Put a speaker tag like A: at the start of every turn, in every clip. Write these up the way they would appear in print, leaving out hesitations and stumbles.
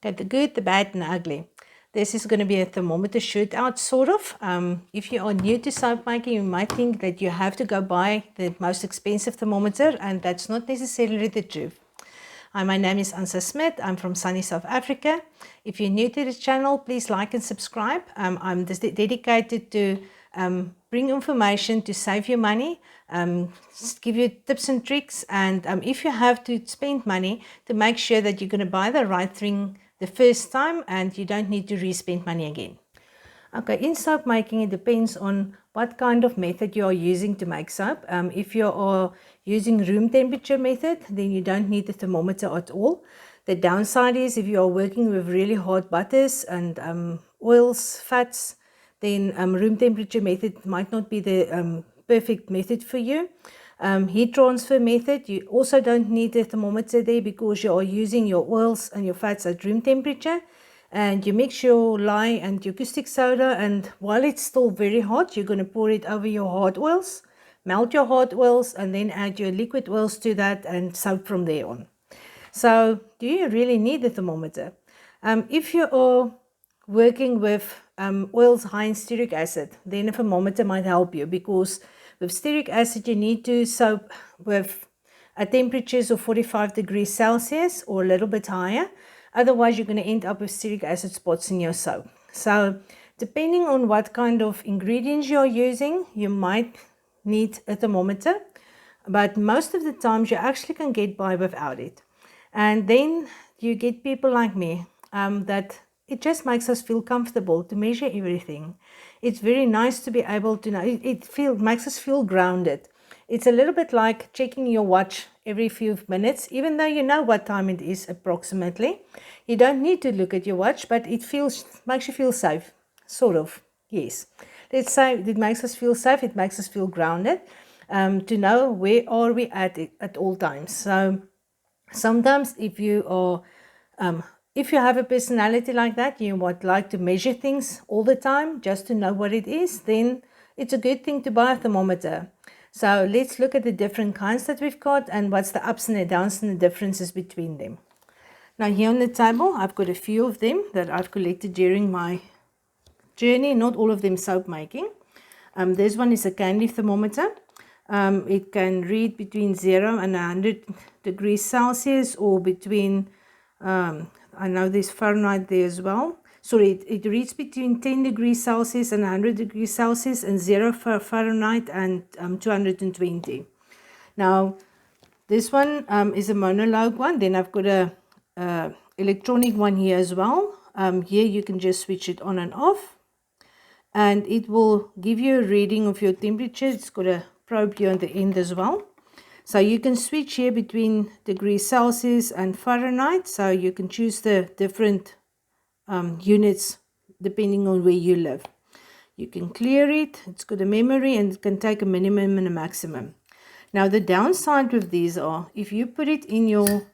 A: Got the good, the bad, and the ugly. This is going to be a thermometer shootout, sort of. If you are new to soap making, you might think that you have to go buy the most expensive thermometer, and that's not necessarily the truth. Hi, my name is Ansa Smith. I'm from sunny South Africa. If you're new to the channel, please like and subscribe. I'm dedicated to bring information to save you money, give you tips and tricks, and if you have to spend money, to make sure that you're going to buy the right thing the first time and you don't need to re-spend money again. Okay, in soap making, it depends on what kind of method you are using to make soap. If you are using room temperature method, then you don't need the thermometer at all. The downside is if you are working with really hard butters and oils, fats, then room temperature method might not be the perfect method for you. Heat transfer method, you also don't need the thermometer there because you are using your oils and your fats at room temperature. And you mix your lye and your caustic soda, and while it's still very hot, you're going to pour it over your hard oils, melt your hard oils, and then add your liquid oils to that and soap from there on. So do you really need the thermometer? If you are working with oils high in stearic acid, then a thermometer might help you, because with stearic acid you need to soap with temperatures of 45 degrees Celsius or a little bit higher. Otherwise, you're going to end up with stearic acid spots in your soap. So depending on what kind of ingredients you're using, you might need a thermometer, but most of the times you actually can get by without it. And then you get people like me that it just makes us feel comfortable to measure everything. It's very nice to be able to know. It makes us feel grounded. It's a little bit like checking your watch every few minutes, even though you know what time it is approximately. You don't need to look at your watch, but it makes you feel safe, sort of, yes. Let's say it makes us feel safe, it makes us feel grounded, to know where are we at all times. So sometimes if you have a personality like that, you would like to measure things all the time just to know what it is, then it's a good thing to buy a thermometer. So let's look at the different kinds that we've got and what's the ups and the downs and the differences between them. Now here on the table, I've got a few of them that I've collected during my journey, not all of them soap making. This one is a candy thermometer. It can read between 0 and 100 degrees Celsius, or between, I know there's Fahrenheit there as well. Sorry, it reads between 10 degrees Celsius and 100 degrees Celsius, and 0 for Fahrenheit and 220. Now, this one is a monologue one. Then I've got a electronic one here as well. Here you can just switch it on and off, and it will give you a reading of your temperature. It's got a probe here on the end as well. So you can switch here between degrees Celsius and Fahrenheit. So you can choose the different units depending on where you live. You can clear it. It's got a memory, and it can take a minimum and a maximum. Now the downside with these are, if you put it in your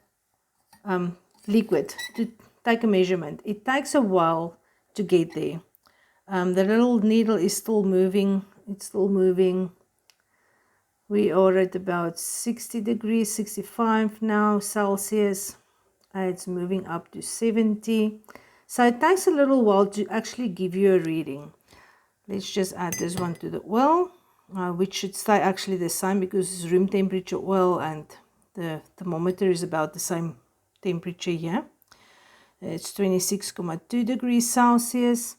A: liquid to take a measurement, it takes a while to get there. The little needle is still moving. It's still moving. We are at about 60 degrees, 65 now Celsius. It's moving up to 70. So it takes a little while to actually give you a reading. Let's just add this one to the oil, which should stay actually the same because it's room temperature oil, and the thermometer is about the same temperature here. It's 26.2 degrees Celsius.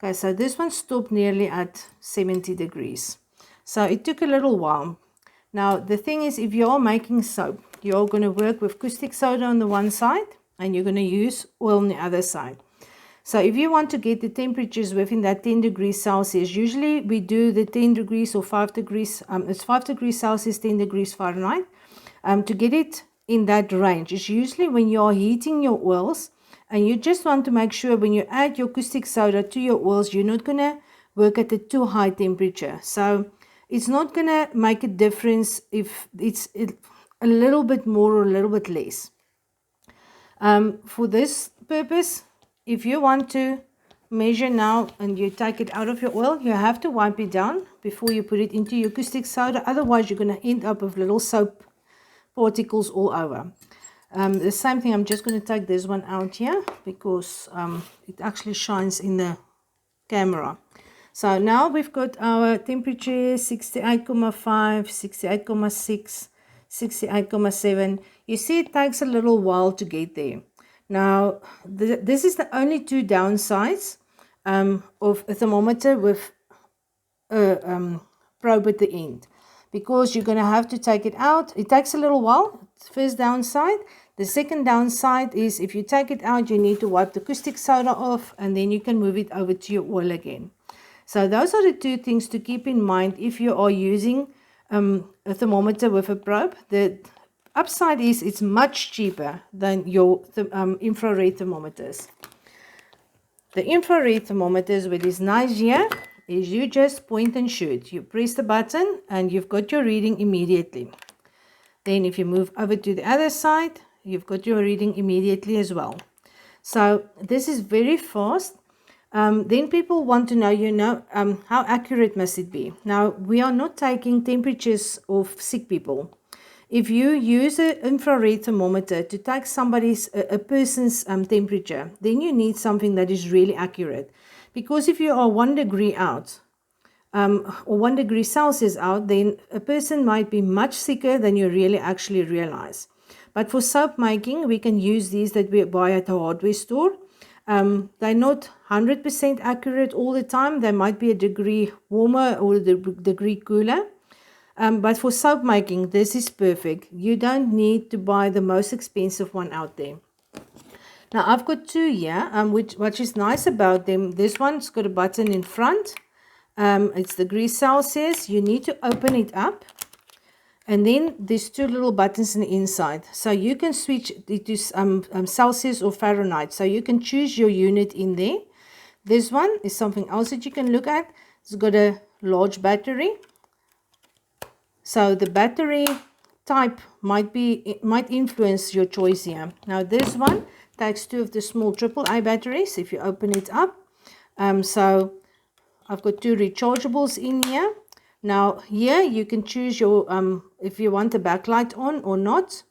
A: Okay, so this one stopped nearly at 70 degrees. So it took a little while. Now the thing is, if you're making soap, you're going to work with caustic soda on the one side and you're going to use oil on the other side. So if you want to get the temperatures within that 10 degrees Celsius, usually we do the 10 degrees or 5 degrees, it's 5 degrees Celsius, 10 degrees Fahrenheit. To get it in that range, it's usually when you're heating your oils and you just want to make sure when you add your caustic soda to your oils, you're not going to work at a too high temperature. So it's not going to make a difference if it's a little bit more or a little bit less. For this purpose, if you want to measure now and you take it out of your oil, you have to wipe it down before you put it into your caustic soda. Otherwise, you're going to end up with little soap particles all over. The same thing, I'm just going to take this one out here because it actually shines in the camera. So now we've got our temperature 68.5, 68.6, 68.7. You see it takes a little while to get there. Now this is the only two downsides of a thermometer with a probe at the end, because you're going to have to take it out. It takes a little while. First downside. The second downside is if you take it out, you need to wipe the caustic soda off, and then you can move it over to your oil again. So those are the two things to keep in mind if you are using a thermometer with a probe. The upside is it's much cheaper than your infrared thermometers. The infrared thermometers with this nice here is you just point and shoot. You press the button and you've got your reading immediately. Then if you move over to the other side, you've got your reading immediately as well. So this is very fast. Then people want to know, how accurate must it be? Now, we are not taking temperatures of sick people. If you use an infrared thermometer to take a person's temperature, then you need something that is really accurate. Because if you are 1 degree out, or 1 degree Celsius out, then a person might be much sicker than you really actually realize. But for soap making, we can use these that we buy at a hardware store. They're not 100% accurate all the time. They might be a degree warmer or a degree cooler. But for soap making, this is perfect. You don't need to buy the most expensive one out there. Now, I've got two here, which is nice about them. This one's got a button in front. It's degrees Celsius. You need to open it up. And then there's two little buttons on the inside. So you can switch it to Celsius or Fahrenheit. So you can choose your unit in there. This one is something else that you can look at. It's got a large battery. So the battery type might influence your choice here. Now this one takes two of the small AAA batteries if you open it up. So I've got two rechargeables in here. Now here you can choose your if you want the backlight on or not,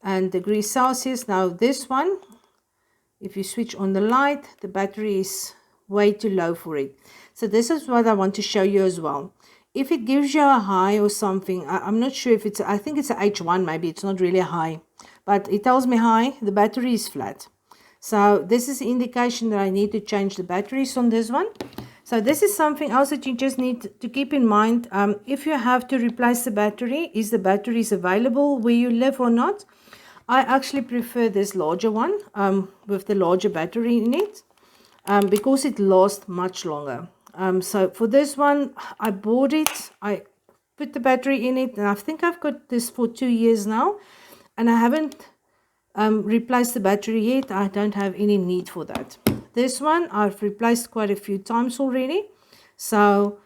A: and degrees Celsius. Now this one, if you switch on the light, the battery is way too low for it. So this is what I want to show you as well. If it gives you a high or something, I'm not sure if it's, I think it's a H1 maybe, it's not really a high, but it tells me high, the battery is flat. So this is an indication that I need to change the batteries on this one. So this is something else that you just need to keep in mind. If you have to replace the battery, is the batteries available where you live or not? I actually prefer this larger one with the larger battery in it because it lasts much longer. So for this one, I bought it, I put the battery in it, and I think I've got this for 2 years now, and I haven't replaced the battery yet. I don't have any need for that. This one I've replaced quite a few times already. So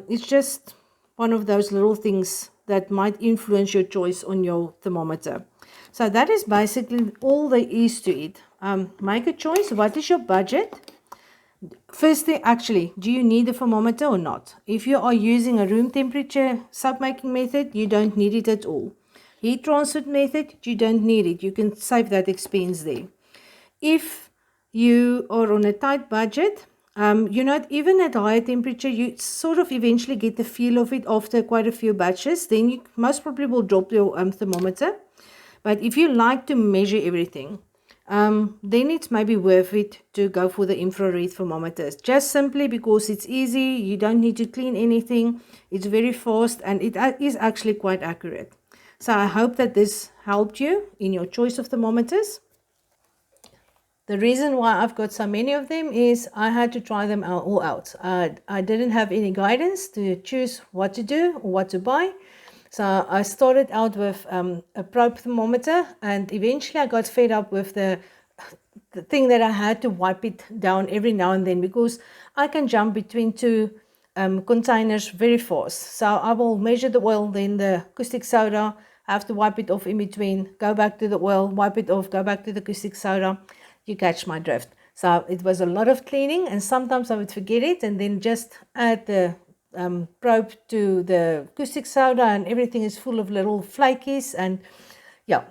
A: it's just one of those little things that might influence your choice on your thermometer. So that is basically all there is to it. Make a choice. What is your budget? Firstly, actually, do you need a thermometer or not? If you are using a room temperature soap making method, you don't need it at all. Heat transfer method, you don't need it. You can save that expense there. If you are on a tight budget, you're not even at higher temperature, you sort of eventually get the feel of it after quite a few batches, then you most probably will drop your thermometer. But if you like to measure everything, then it's maybe worth it to go for the infrared thermometers, just simply because it's easy, you don't need to clean anything, it's very fast, and it is actually quite accurate. So I hope that this helped you in your choice of thermometers. The reason why I've got so many of them is I had to try them all out. I didn't have any guidance to choose what to do or what to buy. So I started out with a probe thermometer, and eventually I got fed up with the thing that I had to wipe it down every now and then, because I can jump between two containers very fast. So I will measure the oil, then the caustic soda, I have to wipe it off in between, go back to the oil, wipe it off, go back to the caustic soda. You catch my drift. So it was a lot of cleaning, and sometimes I would forget it and then just add the probe to the caustic soda, and everything is full of little flakies, and yeah,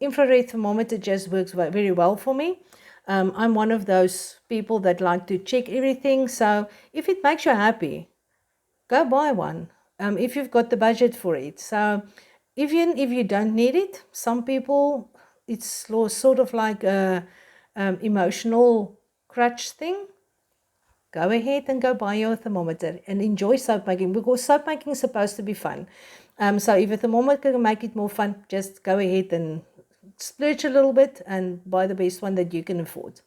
A: infrared thermometer just works very well for me. I'm one of those people that like to check everything. So if it makes you happy, go buy one. If you've got the budget for it. So even if you don't need it, some people, it's sort of like a emotional crutch thing. Go ahead and go buy your thermometer and enjoy soap making, because soap making is supposed to be fun. So if a thermometer can make it more fun, just go ahead and splurge a little bit and buy the best one that you can afford.